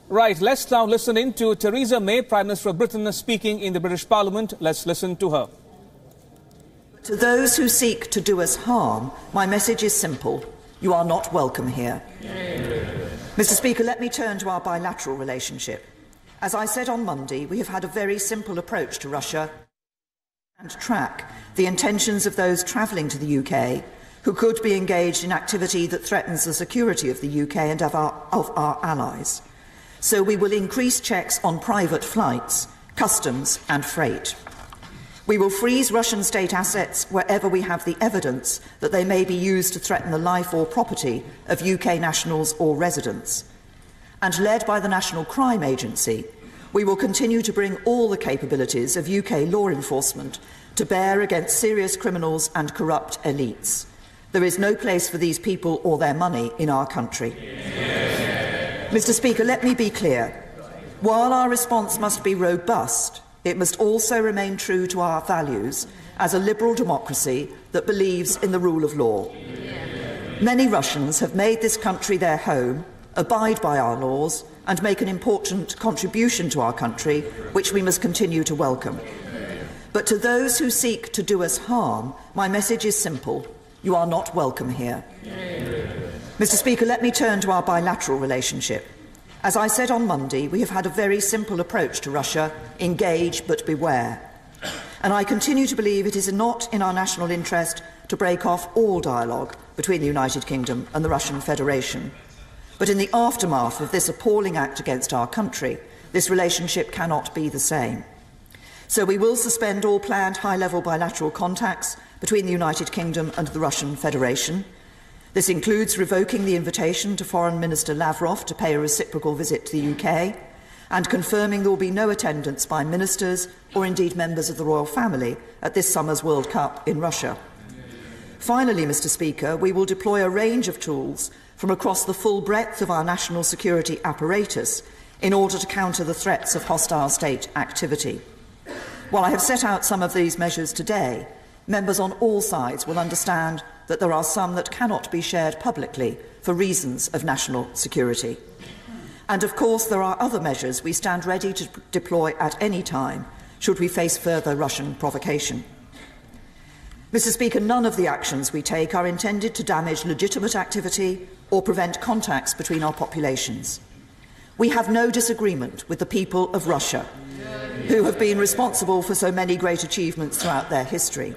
Right, let's now listen in to Theresa May, Prime Minister of Britain, speaking in the British Parliament. Let's listen to her. To those who seek to do us harm, my message is simple. You are not welcome here. Mr. Speaker, let me turn to our bilateral relationship. As I said on Monday, we have had a very simple approach to Russia and track the intentions of those travelling to the UK who could be engaged in activity that threatens the security of the UK and of our allies. So we will increase checks on private flights, customs and freight. We will freeze Russian state assets wherever we have the evidence that they may be used to threaten the life or property of UK nationals or residents. And led by the National Crime Agency, we will continue to bring all the capabilities of UK law enforcement to bear against serious criminals and corrupt elites. There is no place for these people or their money in our country. Mr. Speaker, let me be clear. While our response must be robust, it must also remain true to our values as a liberal democracy that believes in the rule of law. Many Russians have made this country their home, abide by our laws, and make an important contribution to our country, which we must continue to welcome. But to those who seek to do us harm, my message is simple. You are not welcome here. Mr. Speaker, let me turn to our bilateral relationship. As I said on Monday, we have had a very simple approach to Russia: engage but beware. And I continue to believe it is not in our national interest to break off all dialogue between the United Kingdom and the Russian Federation. But in the aftermath of this appalling act against our country, this relationship cannot be the same. So we will suspend all planned high-level bilateral contacts between the United Kingdom and the Russian Federation. This includes revoking the invitation to Foreign Minister Lavrov to pay a reciprocal visit to the UK and confirming there will be no attendance by ministers or indeed members of the royal family at this summer's World Cup in Russia. Finally, Mr. Speaker, we will deploy a range of tools from across the full breadth of our national security apparatus in order to counter the threats of hostile state activity. While I have set out some of these measures today, members on all sides will understand that there are some that cannot be shared publicly for reasons of national security. And of course there are other measures we stand ready to deploy at any time should we face further Russian provocation. Mr. Speaker, none of the actions we take are intended to damage legitimate activity or prevent contacts between our populations. We have no disagreement with the people of Russia, who have been responsible for so many great achievements throughout their history.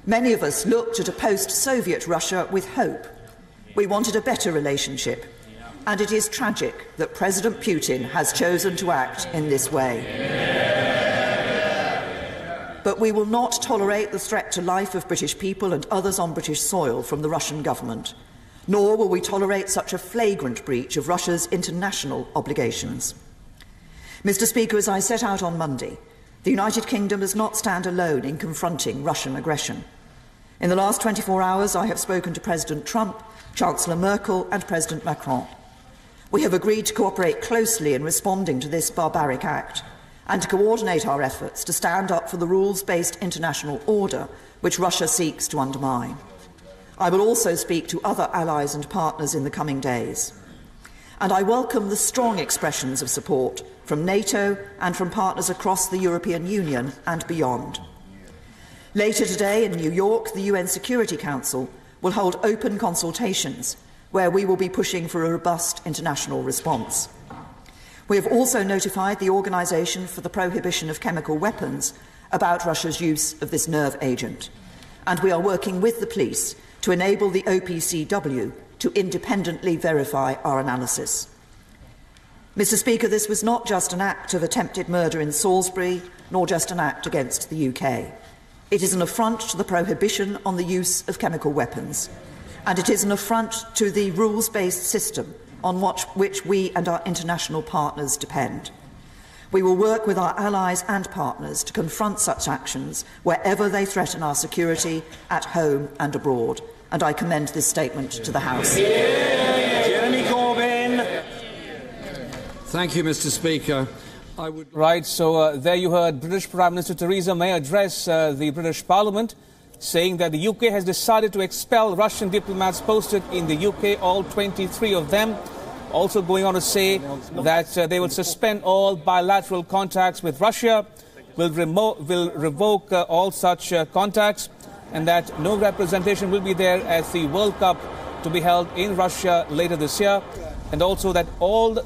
Many of us looked at a post-Soviet Russia with hope. We wanted a better relationship, and it is tragic that President Putin has chosen to act in this way. But we will not tolerate the threat to life of British people and others on British soil from the Russian government, nor will we tolerate such a flagrant breach of Russia's international obligations. Mr. Speaker, as I set out on Monday, the United Kingdom does not stand alone in confronting Russian aggression. In the last 24 hours, I have spoken to President Trump, Chancellor Merkel and President Macron. We have agreed to cooperate closely in responding to this barbaric act and to coordinate our efforts to stand up for the rules-based international order which Russia seeks to undermine. I will also speak to other allies and partners in the coming days. And I welcome the strong expressions of support from NATO and from partners across the European Union and beyond. Later today in New York, the UN Security Council will hold open consultations where we will be pushing for a robust international response. We have also notified the Organisation for the Prohibition of Chemical Weapons about Russia's use of this nerve agent, and we are working with the police to enable the OPCW to independently verify our analysis. Mr. Speaker, this was not just an act of attempted murder in Salisbury, nor just an act against the UK. It is an affront to the prohibition on the use of chemical weapons, and it is an affront to the rules-based system on which we and our international partners depend. We will work with our allies and partners to confront such actions wherever they threaten our security at home and abroad, and I commend this statement to the House. Thank you, Mr. Speaker. Right, so there you heard British Prime Minister Theresa May address the British Parliament, saying that the UK has decided to expel Russian diplomats posted in the UK, all 23 of them. also going on to say that they will suspend all bilateral contacts with Russia, will revoke all such contacts, and that no representation will be there at the World Cup to be held in Russia later this year, and also that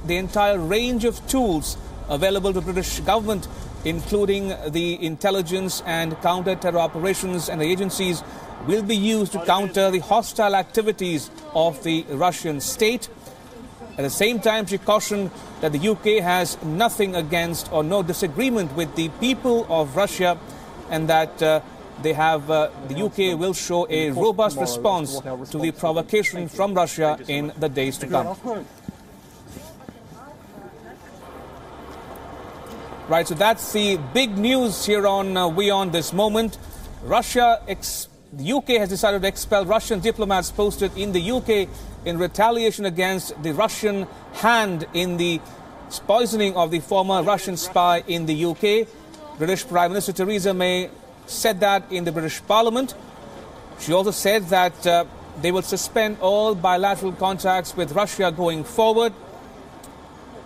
the entire range of tools available to the British government, including the intelligence and counter-terror operations and the agencies, will be used to counter the hostile activities of the Russian state. At the same time, she cautioned that the UK has nothing against or no disagreement with the people of Russia, and that the UK will show a robust response to the provocation from Russia in the days to come. Right, so that's the big news here on WION this moment. The UK has decided to expel Russian diplomats posted in the UK in retaliation against the Russian hand in the poisoning of the former Russian spy in the UK. British Prime Minister Theresa May said that in the British Parliament. She also said that they will suspend all bilateral contacts with Russia going forward,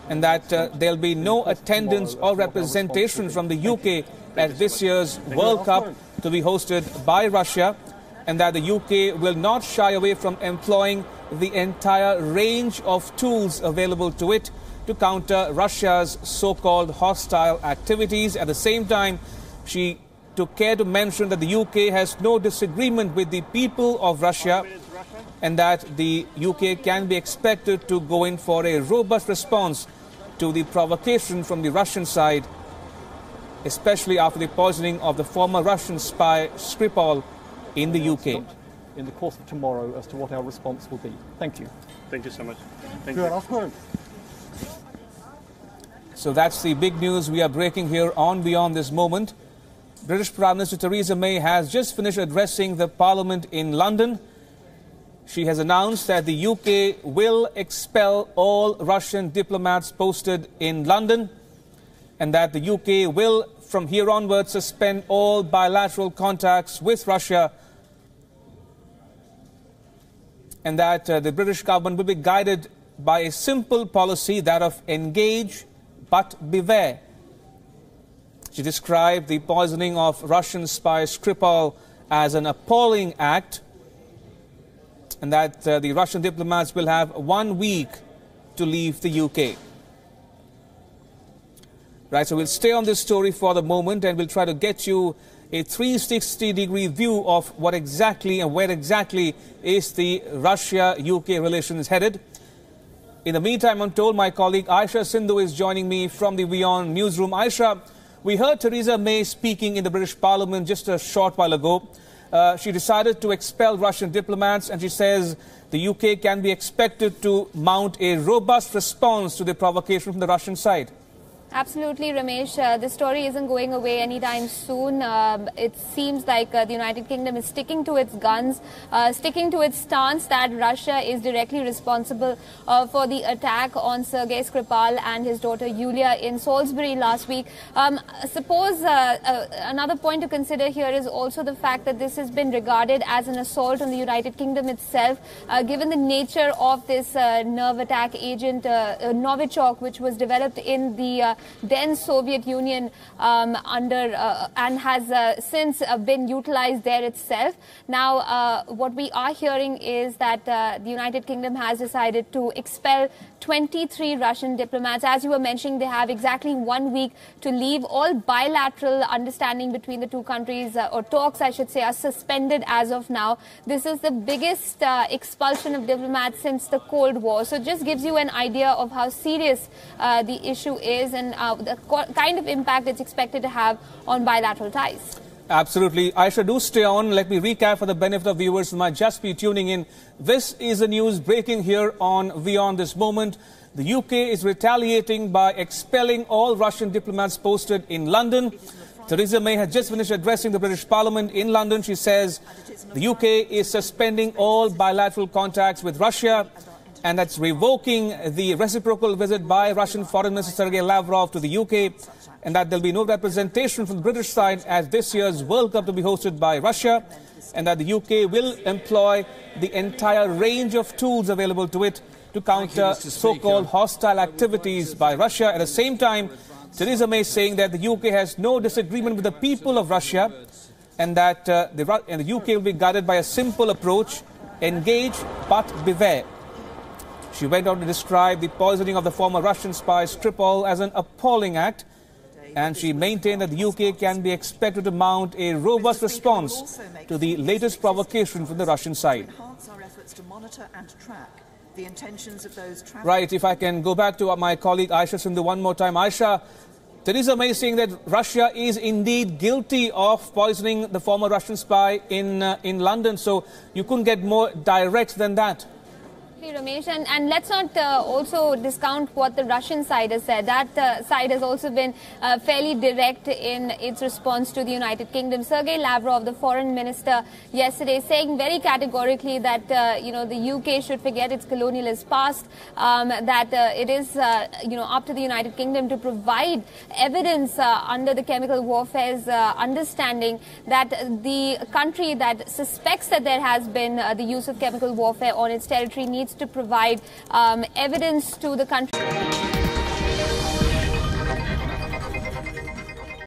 and that there'll be no attendance or representation from the UK at this year's World Cup to be hosted by Russia, and that the UK will not shy away from employing the entire range of tools available to it to counter Russia's so-called hostile activities. At the same time, she took care to mention that the UK has no disagreement with the people of Russia, and that the UK can be expected to go in for a robust response to the provocation from the Russian side, especially after the poisoning of the former Russian spy Skripal in the UK. In the course of tomorrow as to what our response will be. Thank you. Thank you so much. Thank you. So that's the big news we are breaking here on WION this moment. British Prime Minister Theresa May has just finished addressing the Parliament in London. She has announced that the UK will expel all Russian diplomats posted in London, and that the UK will, from here onwards, suspend all bilateral contacts with Russia, and that the British government will be guided by a simple policy, that of engage but beware. She described the poisoning of Russian spy Skripal as an appalling act, and that the Russian diplomats will have 1 week to leave the UK. Right, so we'll stay on this story for the moment, and we'll try to get you a 360-degree view of what exactly and where exactly is the Russia-UK relations headed. In the meantime, I'm told my colleague Aisha Sindhu is joining me from the WION newsroom. Aisha, we heard Theresa May speaking in the British Parliament just a short while ago. She decided to expel Russian diplomats, and she says the UK can be expected to mount a robust response to the provocation from the Russian side. Absolutely, Ramesh. This story isn't going away anytime soon. It seems like the United Kingdom is sticking to its guns, sticking to its stance that Russia is directly responsible for the attack on Sergei Skripal and his daughter Yulia in Salisbury last week. Suppose another point to consider here is also the fact that this has been regarded as an assault on the United Kingdom itself, given the nature of this nerve attack agent, Novichok, which was developed in the then Soviet Union and has since been utilized there itself. Now, what we are hearing is that the United Kingdom has decided to expel 23 Russian diplomats. As you were mentioning, they have exactly 1 week to leave. All bilateral understanding between the two countries, or talks I should say, are suspended as of now. This is the biggest expulsion of diplomats since the Cold War. So it just gives you an idea of how serious the issue is, and the kind of impact it's expected to have on bilateral ties. Absolutely. Aisha, do stay on. Let me recap for the benefit of viewers who might just be tuning in. This is the news breaking here on WION this moment. The UK is retaliating by expelling all Russian diplomats posted in London. Theresa May has just finished addressing the British Parliament in London. She says the UK is suspending all bilateral contacts with Russia, and that's revoking the reciprocal visit by Russian Foreign Minister Sergei Lavrov to the UK, and that there'll be no representation from the British side at this year's World Cup to be hosted by Russia. and that the UK will employ the entire range of tools available to it to counter so-called hostile activities by Russia. At the same time, Theresa May saying that the UK has no disagreement with the people of Russia and that the UK will be guided by a simple approach: engage but beware. She went on to describe the poisoning of the former Russian spy Skripal as an appalling act, and she maintained that the UK can be expected to mount a robust response to the latest provocation from the Russian side. The intentions of those right, if I can go back to my colleague Aisha Sindhu one more time. Aisha, Theresa May saying that Russia is indeed guilty of poisoning the former Russian spy in London, so you couldn't get more direct than that. Ramesh, and let's not also discount what the Russian side has said. That side has also been fairly direct in its response to the United Kingdom. Sergei Lavrov, the foreign minister, yesterday saying very categorically that the UK should forget its colonialist past, that it is up to the United Kingdom to provide evidence under the chemical warfare's understanding that the country that suspects that there has been the use of chemical warfare on its territory needs to provide evidence to the country.